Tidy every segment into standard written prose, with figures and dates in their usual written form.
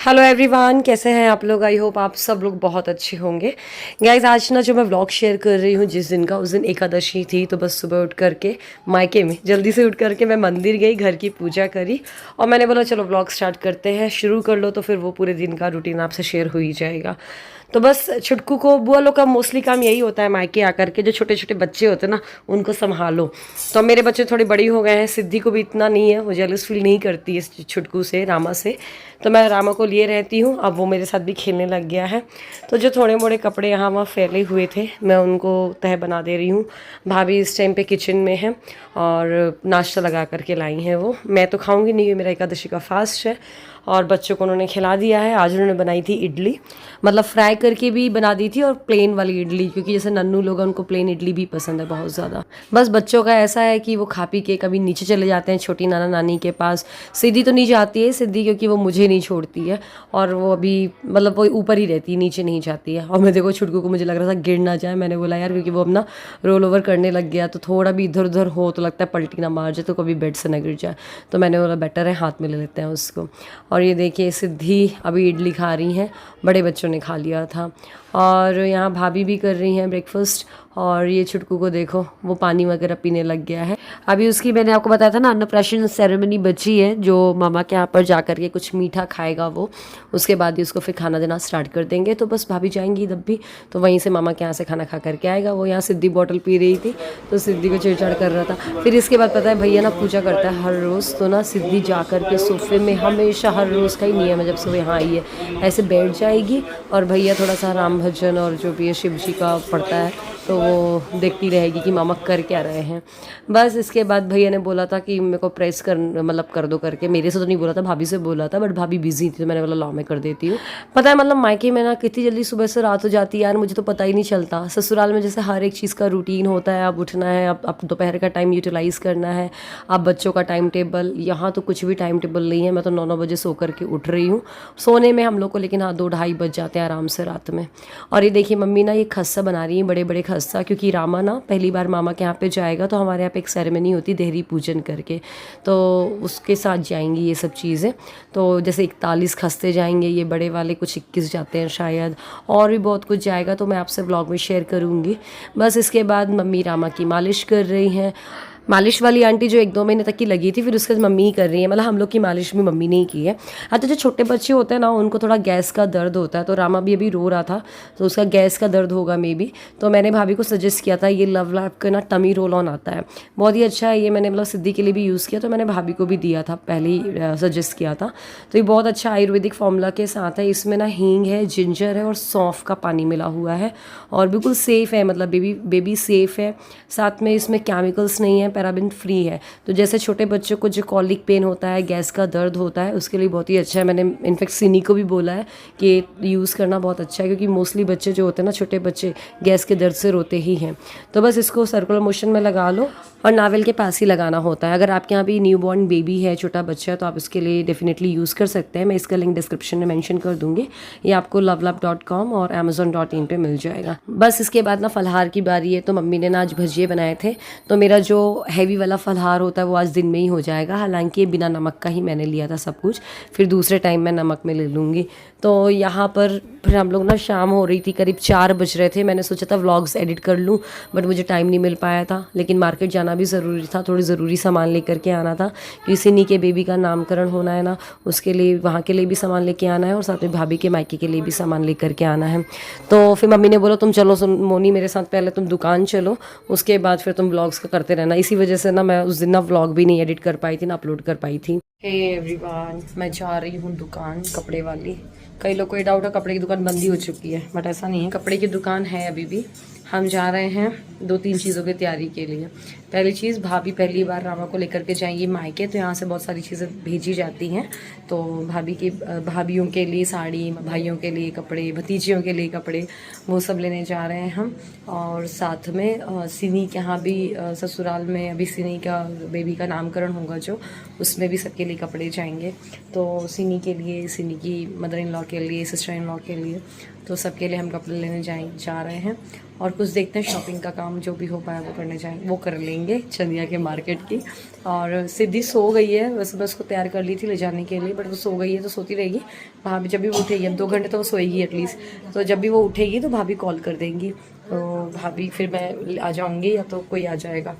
Hello everyone, कैसे हैं आप लोग। आई होप आप सब लोग बहुत अच्छे होंगे। गाइज आज ना जो मैं व्लॉग शेयर कर रही हूँ जिस दिन का, उस दिन एकादशी थी। तो बस सुबह उठ करके मायके में जल्दी से उठ करके मैं मंदिर गई, घर की पूजा करी और मैंने बोला चलो व्लॉग स्टार्ट करते हैं। शुरू कर लो तो फिर वो पूरे दिन का रूटीन आपसे शेयर हो ही जाएगा। तो बस छुटकू को, बुआ लोग का मोस्टली काम यही होता है मायके आकर के, जो छोटे छोटे बच्चे होते हैं ना उनको संभालो। तो मेरे बच्चे थोड़े बड़ी हो गए हैं, सिद्धि को भी इतना नहीं है, वो जेलस फील नहीं करती है छुटकू से, रामा से। तो मैं रामा को लिए रहती हूँ, अब वो मेरे साथ भी खेलने लग गया है। तो जो थोड़े मोड़े कपड़े यहाँ वहाँ फैले हुए थे मैं उनको तह बना दे रही हूँ। भाभी इस टाइम पे किचन में है और नाश्ता लगा करके लाई हैं वो। मैं तो खाऊंगी नहीं, मेरा एकादशी का फास्ट है। और बच्चों को उन्होंने खिला दिया है। आज उन्होंने बनाई थी इडली, मतलब फ्राई करके भी बना दी थी और प्लेन वाली इडली, क्योंकि जैसे नन्नू लोग हैं उनको प्लेन इडली भी पसंद है बहुत ज़्यादा। बस बच्चों का ऐसा है कि वो खा पी के कभी नीचे चले जाते हैं छोटी नाना नानी के पास। सिद्धि तो नहीं जाती है, सिद्धि क्योंकि वो मुझे नहीं छोड़ती है और वो अभी मतलब वो ऊपर ही रहती है, नीचे नहीं जाती है। और मैं देखो छुटकू को मुझे लग रहा था गिर ना जाए, मैंने बोला यार, क्योंकि वो अपना रोल ओवर करने लग गया तो थोड़ा भी इधर उधर हो तो लगता है पलटी ना मार जाए, तो कभी बेड से ना गिर जाए। तो मैंने बोला बेटर है हाथ में ले लेते हैं उसको। और ये देखिए सिद्धि अभी इडली खा रही हैं, बड़े बच्चों ने खा लिया था। और यहाँ भाभी भी कर रही हैं ब्रेकफास्ट। और ये छुटकू को देखो, वो पानी वगैरह पीने लग गया है। अभी उसकी, मैंने आपको बताया था ना, अन्नप्राशन सेरेमनी बची है, जो मामा के यहाँ पर जा कर के कुछ मीठा खाएगा वो, उसके बाद ही उसको फिर खाना देना स्टार्ट कर देंगे। तो बस भाभी जाएंगी तब भी, तो वहीं से मामा के यहाँ से खाना खा करके आएगा वो। यहाँ सिद्धि बॉटल पी रही थी तो सिद्धि को चिड़चिड़ कर रहा था। फिर इसके बाद पता है भैया ना पूजा करता है हर रोज़, तो ना सिद्धि जा कर के सोफे में, हमेशा हर रोज़ का ही नियम है, जब से वो यहाँ आई है ऐसे बैठ जाएगी और भैया थोड़ा सा राम भजन और जो भी है शिव जी का पढ़ता है तो वो देखती रहेगी कि मामा कर क्या रहे हैं। बस इसके बाद भैया ने बोला था कि मेरे को प्रेस कर, मतलब कर दो करके। मेरे से तो नहीं बोला था, भाभी से बोला था, बट भाभी बिजी थी तो मैंने बोला लाओ मैं कर देती हूँ। पता है मतलब मायके में ना कितनी जल्दी सुबह से रात हो जाती है यार, मुझे तो पता ही नहीं चलता। ससुराल में जैसे हर एक चीज़ का रूटीन होता है, अब उठना है, अब दोपहर का टाइम यूटिलाइज़ करना है, अब बच्चों का टाइम टेबल। यहाँ तो कुछ भी टाइम टेबल नहीं है, मैं तो 9-9 बजे सो करके उठ रही हूँ सोने में हम लोग को, लेकिन हाँ 2-2:30 बज जाते हैं आराम से रात में। और ये देखिए मम्मी ना ये खस्सा बना रही है, बड़े बड़े खस्सा, क्योंकि रामा ना पहली बार मामा के यहाँ पे जाएगा तो हमारे यहाँ पे एक सेरेमनी होती देहरी पूजन करके, तो उसके साथ जाएंगी ये सब चीज़ें। तो जैसे 41 खस्ते जाएंगे ये बड़े वाले, कुछ 21 जाते हैं शायद, और भी बहुत कुछ जाएगा तो मैं आपसे ब्लॉग में शेयर करूँगी। बस इसके बाद मम्मी रामा की मालिश कर रही हैं। मालिश वाली आंटी जो 1-2 महीने तक की लगी थी, फिर उसके बाद मम्मी ही कर रही है, मतलब हम लोग की मालिश भी मम्मी ने ही की है। हाँ तो जो छोटे बच्चे होते हैं ना उनको थोड़ा गैस का दर्द होता है, तो रामा भी अभी रो रहा था तो उसका गैस का दर्द होगा मे बी। तो मैंने भाभी को सजेस्ट किया था ये लव लैप का ना टमी रोल ऑन आता है, बहुत ही अच्छा है ये। मैंने मतलब सिद्धि के लिए भी यूज़ किया, तो मैंने भाभी को भी दिया था, पहले ही सजेस्ट किया था। तो ये बहुत अच्छा आयुर्वेदिक फॉर्मूला के साथ है। इसमें ना हींग है, जिंजर है और सौंफ का पानी मिला हुआ है और बिल्कुल सेफ़ है, मतलब बेबी सेफ़ है। साथ में इसमें केमिकल्स नहीं है, पैराबिन फ्री है। तो जैसे छोटे बच्चों को जो कॉलिक पेन होता है, गैस का दर्द होता है, उसके लिए बहुत ही अच्छा है। मैंने इनफेक्ट सिनी को भी बोला है कि यूज़ करना बहुत अच्छा है, क्योंकि मोस्टली बच्चे जो होते हैं ना, छोटे बच्चे गैस के दर्द से रोते ही हैं। तो बस इसको सर्कुलर मोशन में लगा लो और नावल के पास ही लगाना होता है। अगर आपके यहाँ भी न्यू बॉर्न बेबी है, छोटा बच्चा है, तो आप इसके लिए डेफिनेटली यूज़ कर सकते हैं। मैं इसका लिंक डिस्क्रिप्शन में मेंशन कर दूंगी, ये आपको lovelab.com और amazon.in पे मिल जाएगा। बस इसके बाद ना फलहार की बारी है, तो मम्मी ने ना आज भजिए बनाए थे, तो मेरा जो हैवी वाला फलहार होता है वो आज दिन में ही हो जाएगा। हालांकि बिना नमक का ही मैंने लिया था सब कुछ, फिर दूसरे टाइम मैं नमक में ले लूँगी। तो यहाँ पर फिर हम लोग ना, शाम हो रही थी, करीब 4 बज रहे थे। मैंने सोचा था व्लॉग्स एडिट कर लूँ, बट मुझे टाइम नहीं मिल पाया था। लेकिन मार्केट जाना भी ज़रूरी था, थोड़ी ज़रूरी सामान लेकर के आना था, क्योंकि सिनी के बेबी का नामकरण होना है ना, उसके लिए वहाँ के लिए भी सामान लेके आना है और साथ में भाभी के मायके के लिए भी सामान लेकर के आना है। तो फिर मम्मी ने बोला तुम चलो मोनी मेरे साथ, पहले तुम दुकान चलो, उसके बाद फिर तुम व्लॉग्स का करते रहना। इसी वजह से ना मैं उस दिन ना व्लॉग भी नहीं एडिट कर पाई थी, ना अपलोड कर पाई थी। हे एवरीवन, मैं जा रही हूँ दुकान कपड़े वाली। कई लोग को ये डाउट है कपड़े की दुकान बंद ही हो चुकी है, बट ऐसा नहीं है, कपड़े की दुकान है अभी भी। हम जा रहे हैं 2-3 चीज़ों की तैयारी के लिए। पहली चीज़, भाभी पहली बार रामा को लेकर के जाएंगी मायके, तो यहाँ से बहुत सारी चीज़ें भेजी जाती हैं। तो भाभीयों के लिए साड़ी, भाइयों के लिए कपड़े, भतीजियों के लिए कपड़े, वो सब लेने जा रहे हैं हम। और साथ में सिनी के यहाँ भी ससुराल में अभी सिनी का बेबी का नामकरण होगा जो, उसमें भी सबके लिए कपड़े जाएंगे। तो सिनी के लिए, सिनी की मदर इन लॉ के लिए, सिस्टर इन लॉ के लिए, तो सबके लिए हम कपड़े लेने जा रहे हैं और कुछ देखते हैं, शॉपिंग का काम जो भी हो पाया वो कर लेंगे चंदिया के मार्केट की। और सिद्धि सो गई है, वैसे मैं उसको तैयार कर ली थी ले जाने के लिए, बट वो सो गई है तो सोती रहेगी। भाभी जब भी वो उठेगी, अब 2 घंटे तो वो सोएगी एटलीस्ट, तो जब भी वो उठेगी तो भाभी कॉल कर देंगी, तो भाभी फिर मैं आ जाऊँगी या तो कोई आ जाएगा।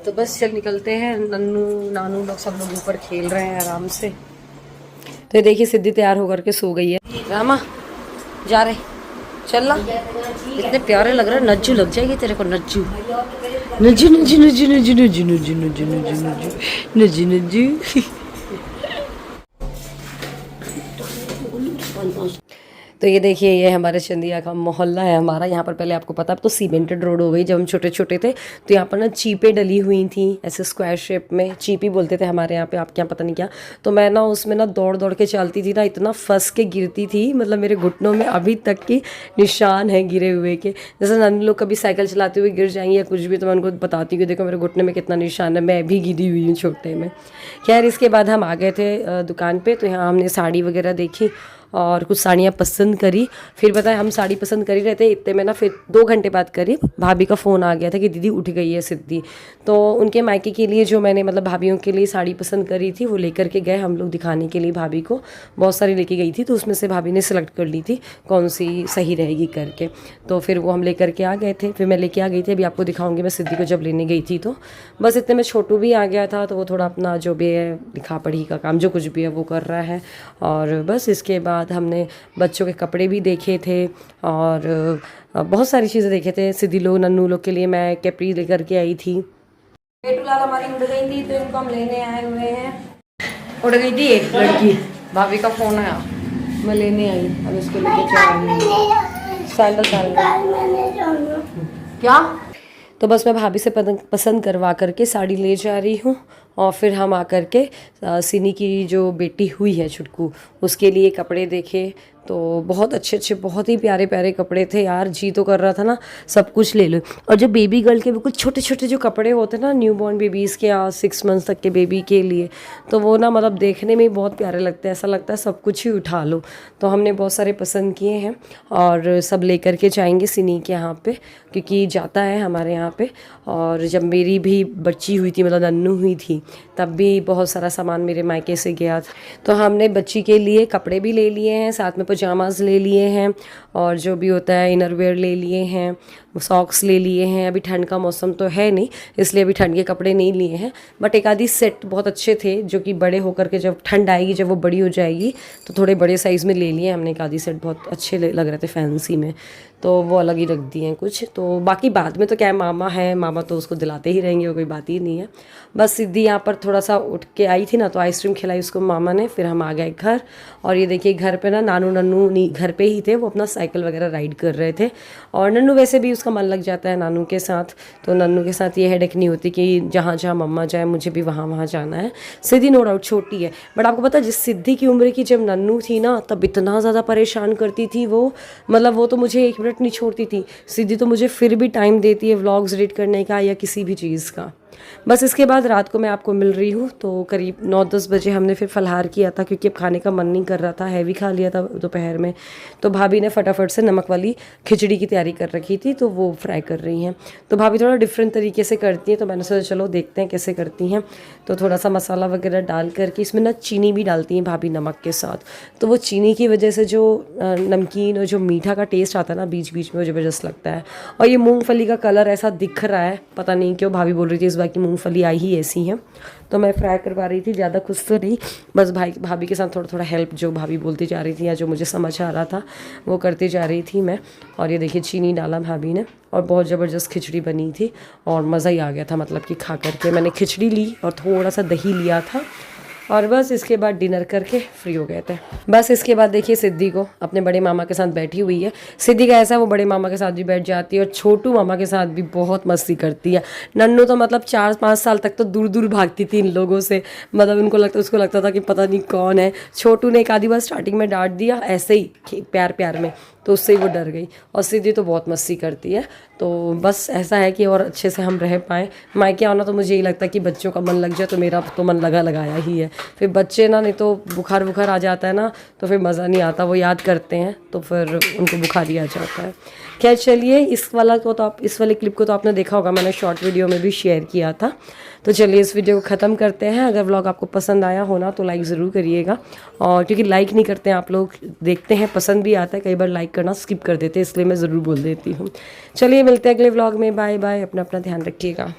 तो बस चल निकलते हैं। नन्नू नानू लोग सब लोग ऊपर खेल रहे हैं आराम से। तो ये देखिए सिद्धि तैयार होकर के सो गई है। रामा जा रहे, चल ना, इतने प्यारे लग रहे हैं, नज्जू लग जाएगी तेरे को, नज्जू नज्जू नज्जू नज्जू नज्जू नज्जू नज्जू नज्जू नज्जू नज्जू नज्जू। तो ये देखिए, ये हमारे चंदिया का मोहल्ला है हमारा। यहाँ पर पहले आपको पता है तो सीमेंटेड रोड हो गई, जब हम छोटे छोटे थे तो यहाँ पर ना चीपें डली हुई थी ऐसे स्क्वायर शेप में, चीपी बोलते थे हमारे यहाँ पे, आपके यहाँ पता नहीं क्या। तो मैं ना उसमें ना दौड़ दौड़ के चलती थी ना, इतना फंस के गिरती थी, मतलब मेरे घुटनों में अभी तक की निशान है गिरे हुए के। जैसे नन्ही लोग कभी साइकिल चलाते हुए गिर जाएंगे या कुछ भी, तो मैं उनको बताती हूँ देखो मेरे घुटने में कितना निशान है, मैं भी गिरी हुई हूँ छोटे में। खैर इसके बाद हम आ गए थे दुकान पर, तो यहाँ हमने साड़ी वगैरह देखी और कुछ साड़ियाँ पसंद करी। फिर बताए हम साड़ी पसंद कर ही रहे थे, इतने में ना फिर 2 घंटे बाद करीब भाभी का फ़ोन आ गया था कि दीदी उठ गई है सिद्धि। तो उनके मायके के लिए जो मैंने मतलब भाभीयों के लिए साड़ी पसंद करी थी वो लेकर के गए हम लोग दिखाने के लिए भाभी को। बहुत सारी लेके गई थी, तो उसमें से भाभी ने सेलेक्ट कर ली थी कौन सी सही रहेगी करके। तो फिर वो हम लेकर के आ गए थे, फिर मैं लेके आ गई थी, अभी आपको दिखाऊंगी मैं सिद्धि को जब लेने गई थी। तो बस इतने में छोटू भी आ गया था, तो वो थोड़ा अपना जो भी है लिखा पढ़ी का काम जो कुछ भी है वो कर रहा है। और बस इसके बाद हमने बच्चों के कपड़े भी देखे थे और बहुत सारी चीज़ें देखे थे। सिद्धि लोग नन्नू लोग के लिए मैं कैपरी लेकर के आई थी। बेटूलाल हमारी उड़ गई थी, तो इनको हम लेने आए हुए हैं। उड़ गई थी एक लड़की, भाभी का फोन आया, मैं लेने आई, अब इसको लेके चल सैंडल क्या। तो बस मैं भाभी से पसंद करवा करके साड़ी ले जा रही हूँ और फिर हम आकर के सिनी की जो बेटी हुई है छुटकू, उसके लिए कपड़े देखे। तो बहुत अच्छे अच्छे बहुत ही प्यारे प्यारे कपड़े थे यार, जी तो कर रहा था ना सब कुछ ले लो। और जो बेबी गर्ल के बिल्कुल छोटे छोटे जो कपड़े होते हैं ना, न्यू बॉर्न बेबीज़ के 6 मंथ्स तक के बेबी के लिए, तो वो ना मतलब देखने में ही बहुत प्यारे लगते हैं, ऐसा लगता है सब कुछ ही उठा लो। तो हमने बहुत सारे पसंद किए हैं और सब ले करके जाएंगे सिनी के यहाँ पे, क्योंकि जाता है हमारे यहाँ पे। और जब मेरी भी बच्ची हुई थी, मतलब नन्नू हुई थी, तब भी बहुत सारा सामान मेरे मायके से गया था। तो हमने बच्ची के लिए कपड़े भी ले लिए हैं, साथ में पजामाज ले लिए हैं और जो भी होता है इनरवेयर ले लिए हैं, सॉक्स ले लिए हैं। अभी ठंड का मौसम तो है नहीं, इसलिए अभी ठंड के कपड़े नहीं लिए हैं, बट एक आधी सेट बहुत अच्छे थे जो कि बड़े होकर के जब ठंड आएगी, जब वो बड़ी हो जाएगी तो थोड़े बड़े साइज़ में ले लिए हमने। एक आधी सेट बहुत अच्छे लग रहे थे फैंसी में, तो वो अलग ही रख दिए हैं कुछ। तो बाकी बाद में तो क्या है, मामा है, मामा तो उसको दिलाते ही रहेंगे, वो कोई बात ही नहीं है। बस सिद्धि यहाँ पर थोड़ा सा उठ के आई थी ना, तो आइसक्रीम खिलाई उसको मामा ने, फिर हम आ गए घर। और ये देखिए घर पे ना नानू नन्नू घर पे ही थे, वो अपना साइकिल वगैरह राइड कर रहे थे। और नन्नू वैसे भी उसका मन लग जाता है नानू के साथ, तो नन्नू के साथ ये हेडेक नहीं होती कि जहाँ जहाँ मम्मा जाए मुझे भी वहाँ वहाँ जाना है। सिद्धि नो डाउट छोटी है, बट आपको पता है जिस सिद्धि की उम्र की जब नन्नू थी ना, तब इतना ज़्यादा परेशान करती थी वो, मतलब वो तो मुझे 1 मिनट नहीं छोड़ती थी। सिद्धि तो मुझे फिर भी टाइम देती है व्लॉग्स एडिट करने का या किसी भी चीज़ का। बस इसके बाद रात को मैं आपको मिल रही हूँ, तो करीब 9-10 बजे हमने फिर फलाहार किया था, क्योंकि अब खाने का मन नहीं कर रहा था, हैवी खा लिया था दोपहर में। तो भाभी ने फटाफट से नमक वाली खिचड़ी की तैयारी कर रखी थी, तो वो फ्राई कर रही हैं। तो भाभी थोड़ा डिफरेंट तरीके से करती हैं, तो मैंने सोचा चलो देखते हैं कैसे करती हैं। तो थोड़ा सा मसाला वगैरह डाल करके इसमें ना चीनी भी डालती हैं भाभी नमक के साथ, तो वो चीनी की वजह से जो नमकीन और जो मीठा का टेस्ट आता है ना बीच बीच में, वो ज़बरदस्त लगता है। और ये मूँगफली का कलर ऐसा दिख रहा है, पता नहीं क्यों भाभी बोल रही थी इस बार की मूंगफली आई ही ऐसी है, तो मैं फ्राई करवा रही थी, ज़्यादा खुश तो नहीं, बस भाभी के साथ थोड़ा थोड़ा हेल्प जो भाभी बोलती जा रही थी या जो मुझे समझ आ रहा था वो करती जा रही थी मैं। और ये देखिए चीनी डाला भाभी ने, और बहुत ज़बरदस्त खिचड़ी बनी थी और मज़ा ही आ गया था, मतलब कि खा करके। मैंने खिचड़ी ली और थोड़ा सा दही लिया था, और बस इसके बाद डिनर करके फ्री हो गए थे। बस इसके बाद देखिए सिद्धि को अपने बड़े मामा के साथ बैठी हुई है। सिद्धि का ऐसा है वो बड़े मामा के साथ भी बैठ जाती है और छोटू मामा के साथ भी बहुत मस्ती करती है। नन्नू तो मतलब 4-5 साल तक तो दूर दूर भागती थी इन लोगों से, मतलब उसको लगता था कि पता नहीं कौन है। छोटू ने एक आधी बार स्टार्टिंग में डांट दिया ऐसे ही प्यार प्यार में, तो उससे ही वो डर गई। और सिद्धि तो बहुत मस्ती करती है। तो बस ऐसा है कि और अच्छे से हम रह पाएँ। मायके आना तो मुझे यही लगता है कि बच्चों का मन लग जाए, तो मेरा तो मन लगाया ही है। फिर बच्चे ना, नहीं तो बुखार बुखार आ जाता है ना, तो फिर मज़ा नहीं आता, वो याद करते हैं तो फिर उनको बुखार ही आ जाता है। खैर चलिए, इस वाले क्लिप को तो आपने देखा होगा, मैंने शॉर्ट वीडियो में भी शेयर किया था। तो चलिए इस वीडियो को ख़त्म करते हैं। अगर व्लॉग आपको पसंद आया हो ना तो लाइक ज़रूर करिएगा, और क्योंकि लाइक नहीं करते हैं आप लोग, देखते हैं पसंद भी आता है, कई बार लाइक करना स्किप कर देते हैं, इसलिए मैं ज़रूर बोल देती हूँ। चलिए मिलते हैं अगले व्लॉग में, बाय बाय, अपना ध्यान रखिएगा।